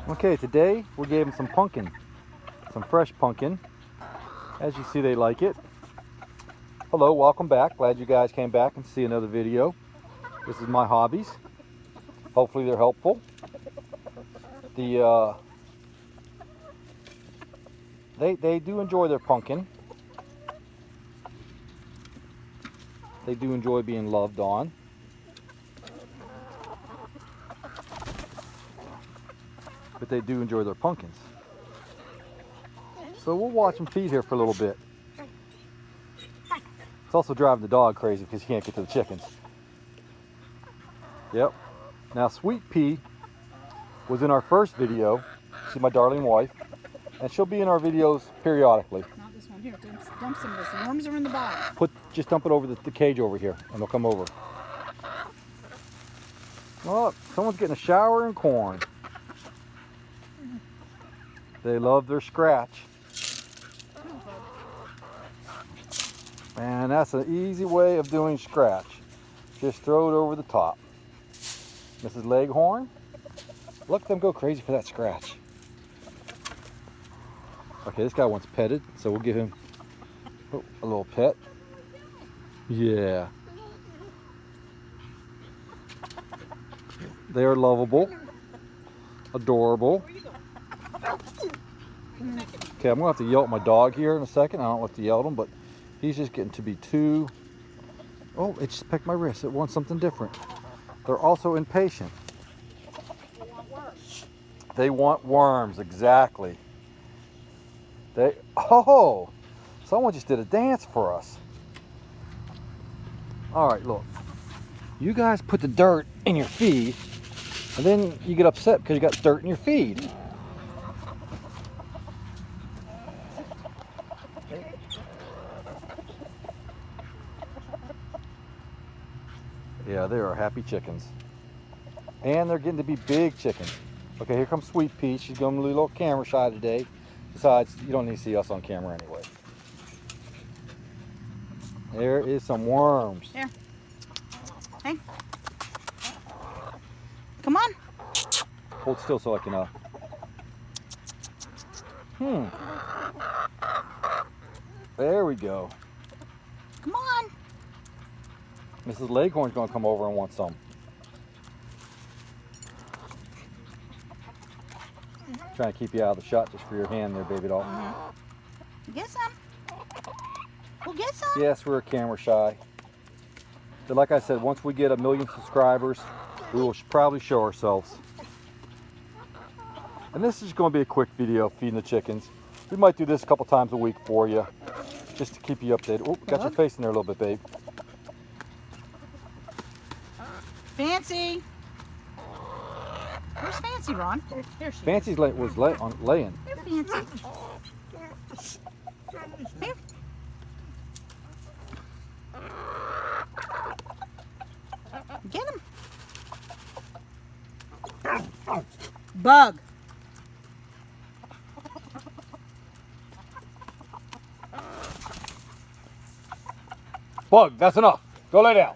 Okay, today we gave them some pumpkin, some fresh pumpkin. As you see, they like it. Hello, welcome back. Glad you guys came back and see another video. This is my hobbies. Hopefully they're helpful. They do enjoy their pumpkin. They do enjoy being loved on. But they do enjoy their pumpkins. So we'll watch them feed here for a little bit. It's also driving the dog crazy because he can't get to the chickens. Yep. Now Sweet Pea was in our first video. She's my darling wife. And she'll be in our videos periodically. Not this one. Here, dump some of this. The worms are in the bottom. Just dump it over the cage over here and they'll come over. Oh, someone's getting a shower in corn. They love their scratch. And that's an easy way of doing scratch. Just throw it over the top. Mrs. Leghorn, look at them go crazy for that scratch. Okay, this guy wants petted, so we'll give him a little pet. Yeah. They are lovable, adorable. Okay, I'm gonna have to yell at my dog here in a second. I don't have to yell at him, but he's just getting to be too... Oh, it just pecked my wrist. It wants something different. They're also impatient. They want worms. They want worms, exactly. Oh, someone just did a dance for us. All right, look. You guys put the dirt in your feed, and then you get upset because you got dirt in your feed. Yeah, they are happy chickens. And they're getting to be big chickens. Okay, here comes Sweet Pea. She's going to be a little camera shy today. Besides, you don't need to see us on camera anyway. There is some worms. There. Hey. Come on. Hold still so I can, There we go. Come on. Mrs. Leghorn's going to come over and want some. Trying to keep you out of the shot just for your hand there, baby doll. Get some. We'll get some. Yes, we're camera shy. But like I said, once we get 1 million subscribers, we will probably show ourselves. And this is going to be a quick video feeding the chickens. We might do this a couple times a week for you, just to keep you updated. Oh, got your face in there a little bit, babe. Fancy. Where's Fancy, Ron? There she Fancy's is. was laying. Here, Fancy. Here. Get him. Bug. Bug, that's enough. Go lay down.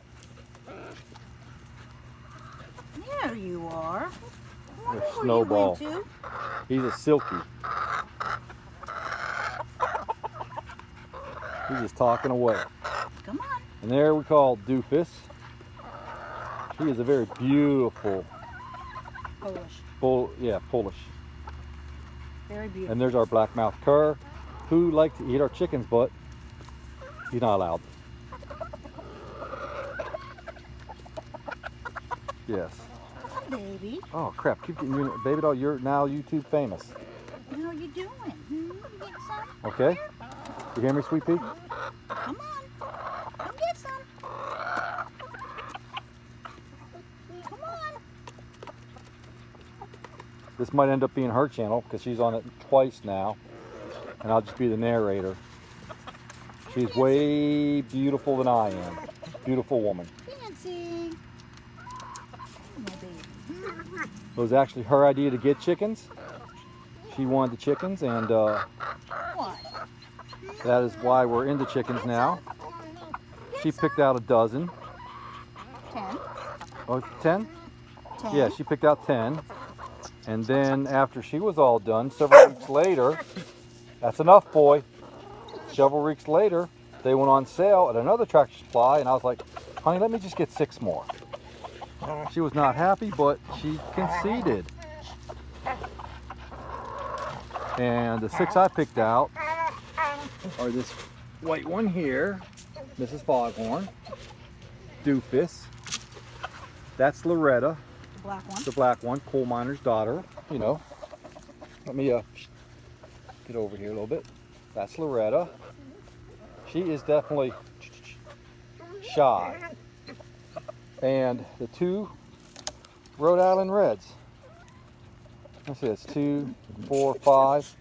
There you are. I wonder There's where Snowball. you went to. He's a silky. He's just talking away. Come on. And there we call Doofus. He is a very beautiful, Polish. Polish. Very beautiful. And there's our black-mouthed cur, who like to eat our chickens, but he's not allowed. Yes. Come on, baby. Oh crap! Keep getting you, baby doll. You're now YouTube famous. How are you doing? You get some? Okay. You hear me, Sweet Pea? Come on. Come get some. Come on. This might end up being her channel because she's on it twice now, and I'll just be the narrator. She's way beautiful than I am. Beautiful woman. Fancy. My baby. It was actually her idea to get chickens. She wanted the chickens, and What? that is why we're into chickens now. She picked out a dozen. 10. Oh, 10? 10. Yeah, she picked out 10. And then after she was all done, several weeks later, that's enough, boy. Several weeks later, they went on sale at another Tractor Supply, and I was like, honey, let me just get 6 more. She was not happy, but she conceded. And the 6 I picked out are this white one here, Mrs. Foghorn, Doofus. That's Loretta, The black one. the black one, coal miner's daughter. You know. Let me get over here a little bit. That's Loretta. She is definitely shy. And the 2 Rhode Island Reds. Let's see, that's 2, 4, 5.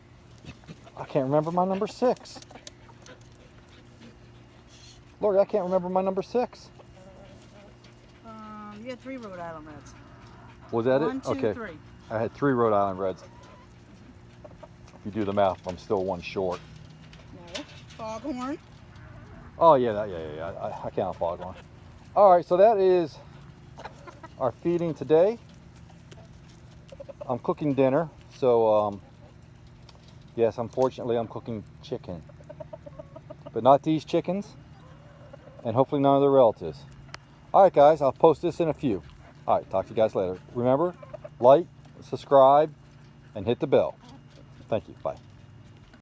I can't remember my number 6. Lori, I can't remember my number 6. You had 3 Rhode Island Reds. Was that 1, it? 2, Okay. 3. I had 3 Rhode Island Reds. If you do the math, I'm still 1 short. No. Foghorn. Oh yeah, yeah. I can't Foghorn. All right, so that is our feeding today. I'm cooking dinner, so yes, unfortunately, I'm cooking chicken, but not these chickens, and hopefully none of their relatives. All right, guys, I'll post this in a few. All right, talk to you guys later. Remember, like, subscribe, and hit the bell. Thank you. Bye.